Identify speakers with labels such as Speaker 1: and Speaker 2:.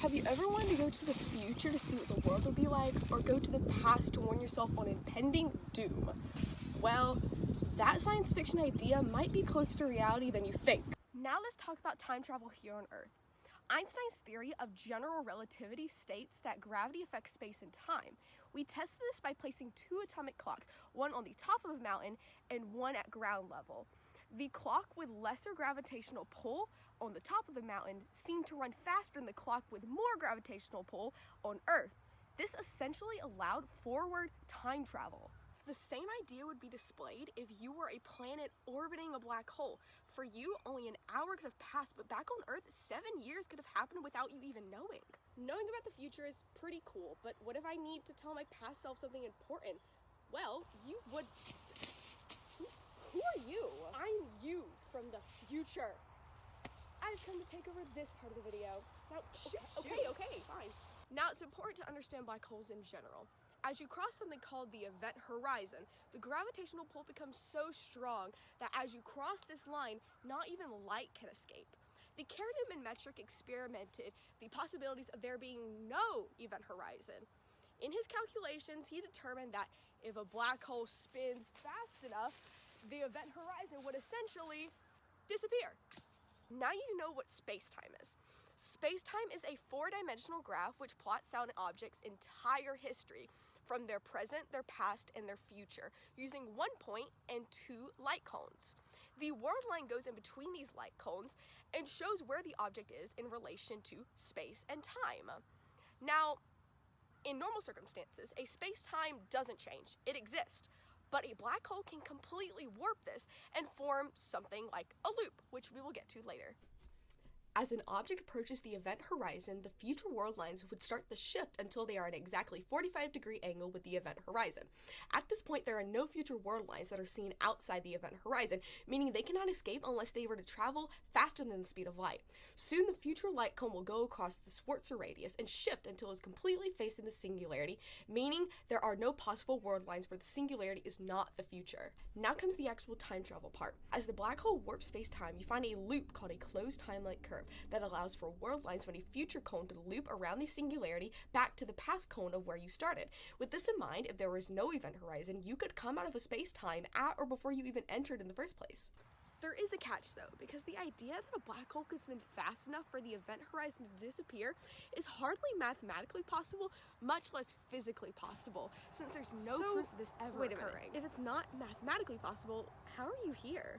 Speaker 1: Have you ever wanted to go to the future to see what the world would be like, or go to the past to warn yourself on impending doom? Well, that science fiction idea might be closer to reality than you think. Now let's talk about time travel here on Earth. Einstein's theory of general relativity states that gravity affects space and time. We tested this by placing two atomic clocks, one on the top of a mountain and one at ground level. The clock with lesser gravitational pull on the top of the mountain seemed to run faster than the clock with more gravitational pull on Earth. This essentially allowed forward time travel. The same idea would be displayed if you were a planet orbiting a black hole. For you, only an hour could have passed, but back on Earth, 7 years could have happened without you even knowing. Knowing about the future is pretty cool, but what if I need to tell my past self something important? Well, you would... Who are you? I'm you from the future. I've come to take over this part of the video. Now, okay, fine. Now, it's important to understand black holes in general. As you cross something called the event horizon, the gravitational pull becomes so strong that as you cross this line, not even light can escape. The Kerr-Newton metric experimented the possibilities of there being no event horizon. In his calculations, he determined that if a black hole spins fast enough, the event horizon would essentially disappear. Now you know what space-time is. Space-time is a four-dimensional graph which plots out an object's entire history from their present, their past, and their future, using 1 point and 2 light cones. The world line goes in between these light cones and shows where the object is in relation to space and time. Now, in normal circumstances, a space-time doesn't change. It exists. But a black hole can completely warp this and form something like a loop, which we will get to later. As an object approaches the event horizon, the future world lines would start to shift until they are at an exactly 45-degree angle with the event horizon. At this point, there are no future world lines that are seen outside the event horizon, meaning they cannot escape unless they were to travel faster than the speed of light. Soon, the future light cone will go across the Schwarzschild radius and shift until it's completely facing the singularity, meaning there are no possible world lines where the singularity is not the future. Now comes the actual time travel part. As the black hole warps space-time, you find a loop called a closed time-like curve that allows for world lines from a future cone to loop around the singularity back to the past cone of where you started. With this in mind, if there was no event horizon, you could come out of a space-time at or before you even entered in the first place. There is a catch though, because the idea that a black hole could spin fast enough for the event horizon to disappear is hardly mathematically possible, much less physically possible, since there's no proof of this ever occurring. If it's not mathematically possible, how are you here?